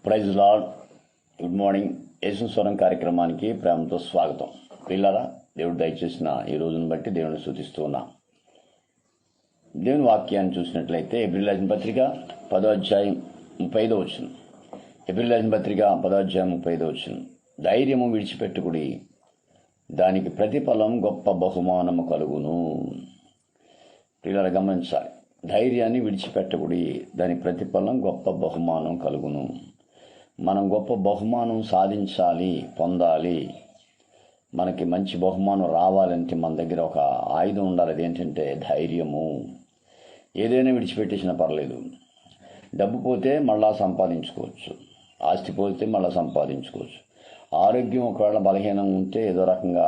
Praise lord. Good morning. Yesu స్వరం కార్యక్రమానికి ప్రేమతో స్వాగతం. పిల్లరా, దేవుడు దయచేసిన ఈ రోజును బట్టి దేవుని స్తుతిస్తూ ఉన్నాం. దేవుని వాక్యాన్ని చూసినట్లయితే ఏప్రిల్ రాసిన పత్రిక 10వ అధ్యాయం 35వ వచనం. ఏప్రిల్ రాసిన పత్రిక 10వ అధ్యాయం 35వ వచనం. ధైర్యము విడిచిపెట్టుకుడి, దానికి ప్రతిఫలం గొప్ప బహుమానము కలుగును. పిల్లలు గమనించాలి. ధైర్యాన్ని విడిచిపెట్టకుడి, దాని ప్రతిఫలం గొప్ప బహుమానం కలుగును. మనం గొప్ప బహుమానం సాధించాలి, పొందాలి. మనకి మంచి బహుమానం రావాలంటే మన దగ్గర ఒక ఆయుధం ఉండాలి. అదేంటంటే ధైర్యము. ఏదైనా విడిచిపెట్టేసినా పర్లేదు. డబ్బు పోతే మళ్ళా సంపాదించుకోవచ్చు, ఆస్తి పోతే మళ్ళీ సంపాదించుకోవచ్చు. ఆరోగ్యం ఒకవేళ బలహీనంగా ఉంటే ఏదో రకంగా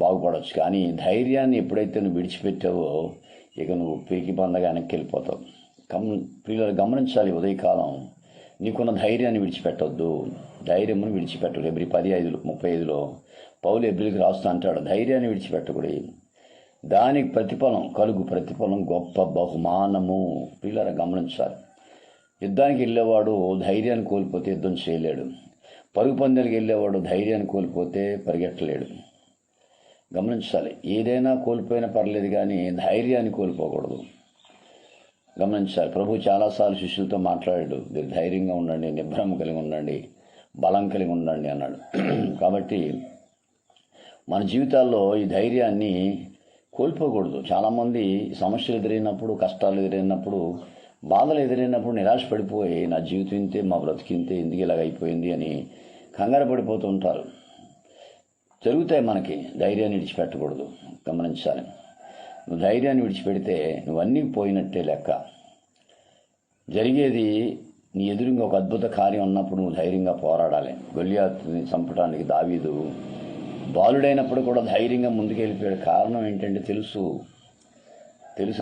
బాగుపడవచ్చు. కానీ ధైర్యాన్ని ఎప్పుడైతే నువ్వు విడిచిపెట్టావో ఇక నువ్వు పీకి బందగా వెనక్కి వెళ్ళిపోతావు. పిల్లలు గమనించాలి. ఉదయకాలం నీకున్న ధైర్యాన్ని విడిచిపెట్టవద్దు, ధైర్యమును విడిచిపెట్టదు. ఎబ్రి 10:35 పౌలు ఎబ్రిలికి రాస్తూ అంటాడు, ధైర్యాన్ని విడిచిపెట్టకూడదు, దానికి ప్రతిఫలం గొప్ప బహుమానము. పిల్లలు గమనించాలి. యుద్ధానికి వెళ్ళేవాడు ధైర్యాన్ని కోల్పోతే యుద్ధం చేయలేడు. పరుగు పందాలకు వెళ్ళేవాడు ధైర్యాన్ని కోల్పోతే పరిగెట్టలేడు. గమనించాలి. ఏదైనా కోల్పోయినా పర్లేదు, కానీ ధైర్యాన్ని కోల్పోకూడదు. గమనించాలి. ప్రభు చాలాసార్లు శిష్యులతో మాట్లాడాడు, మీరు ధైర్యంగా ఉండండి, నిబ్రహం కలిగి ఉండండి, బలం కలిగి ఉండండి అన్నాడు. కాబట్టి మన జీవితాల్లో ఈ ధైర్యాన్ని కోల్పోకూడదు. చాలామంది సమస్యలు ఎదురైనప్పుడు, కష్టాలు ఎదురైనప్పుడు, బాధలు ఎదురైనప్పుడు నిరాశపడిపోయి నా జీవితం ఇంతే, మా బ్రతికింతే, ఎందుకు ఇలాగ అయిపోయింది అని కంగారు పడిపోతూ ఉంటారు. జరుగుతాయి. మనకి ధైర్యాన్ని విడిచిపెట్టకూడదు. గమనించాలి. నువ్వు ధైర్యాన్ని విడిచిపెడితే నువ్వన్నీ పోయినట్టే లెక్క. జరిగేది నీ ఎదురుగా ఒక అద్భుత కార్యం ఉన్నప్పుడు నువ్వు ధైర్యంగా పోరాడాలి. గొల్లియాతుని చంపడానికి దావీదు బాలుడైనప్పుడు కూడా ధైర్యంగా ముందుకెళ్ళిపోయాడు. కారణం ఏంటంటే తెలుసు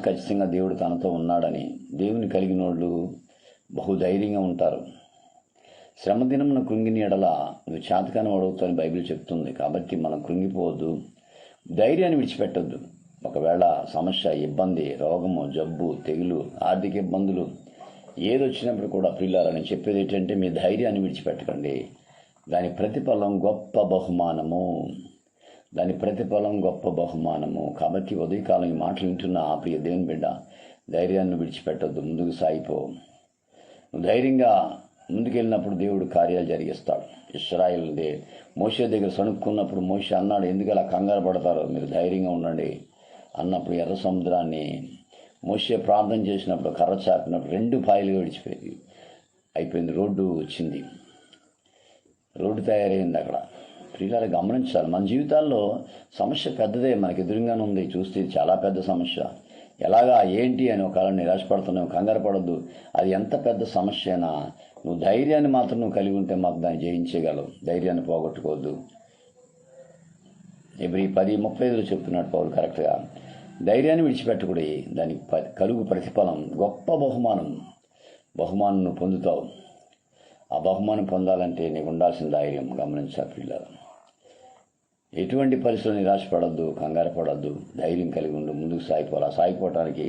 ఖచ్చితంగా దేవుడు తనతో ఉన్నాడని. దేవుని కలిగిన వాళ్ళు బహుధైర్యంగా ఉంటారు. శ్రమదినమున కృంగిని ఎడల నువ్వు చేతకాని వాడవుతావని బైబిల్ చెప్తుంది. కాబట్టి మనం కృంగిపోవద్దు, ధైర్యాన్ని విడిచిపెట్టద్దు. ఒకవేళ సమస్య, ఇబ్బంది, రోగము, జబ్బు, తెగులు, ఆర్థిక ఇబ్బందులు ఏదొచ్చినప్పుడు కూడా పిల్లలు నేను చెప్పేది ఏంటంటే మీ ధైర్యాన్ని విడిచిపెట్టకండి. దాని ప్రతిఫలం గొప్ప బహుమానము. కాబట్టి ఉదయకాలం ఈ మాటలు వింటున్న ఆ ప్రియ దేవుని బిడ్డ, ధైర్యాన్ని విడిచిపెట్టద్దు, ముందుకు సాగిపో. నువ్వు ధైర్యంగా ముందుకెళ్ళినప్పుడు దేవుడు కార్యాలు జరిగిస్తాడు. ఇశ్రాయేల్ మోషే దగ్గర సణుక్కున్నప్పుడు మోషే అన్నాడు, ఎందుకు అలా కంగారు పడతారో, మీరు ధైర్యంగా ఉండండి అన్నప్పుడు ఎర్ర సముద్రాన్ని మోషే ప్రార్థన చేసినప్పుడు కర్ర చాపినప్పుడు 2 పాయలుగా అయిపోయింది. రోడ్డు వచ్చింది, రోడ్డు తయారైంది అక్కడ. పిల్లలు గమనించాలి. మన జీవితాల్లో సమస్య పెద్దదే, మనకి ఎదురుగానే ఉంది. చూస్తే చాలా పెద్ద సమస్య. ఎలాగా ఏంటి అని ఒకవేళ నిరాశపడుతున్నావు, కంగారు పడద్దు. అది ఎంత పెద్ద సమస్య అయినా నువ్వు ధైర్యాన్ని మాత్రం నువ్వు కలిగి ఉంటే మాకు దాన్ని జయించగలవు. ధైర్యాన్ని పోగొట్టుకోవద్దు. ఎబ్రి 10:35 చెప్తున్నాడు పౌలు కరెక్ట్గా. ధైర్యాన్ని విడిచిపెట్టకూడదు, దానికి కలుగు ప్రతిఫలం గొప్ప బహుమానం నువ్వు పొందుతావు. ఆ బహుమానం పొందాలంటే నీకు ఉండాల్సిన ధైర్యం. గమనించాలి పిల్లలు. ఎటువంటి పరిస్థితులు నిరాశపడద్దు, కంగారు పడద్దు, ధైర్యం కలిగి ఉండు, ముందుకు సాగిపోవాలి. సాగిపోవడానికి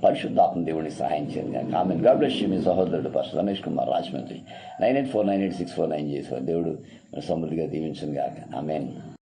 పరిశుద్ధాత్మ దేవుడిని సహాయం చేయండి. ఆమెన్. God bless you. మీ సహోదరుడు పాస్టర్ రమేష్ కుమార్, రాజమండ్రి. 98498649 చేసేవారు. దేవుడు సమృద్ధిగా దీవించను గాక. ఆమెన్.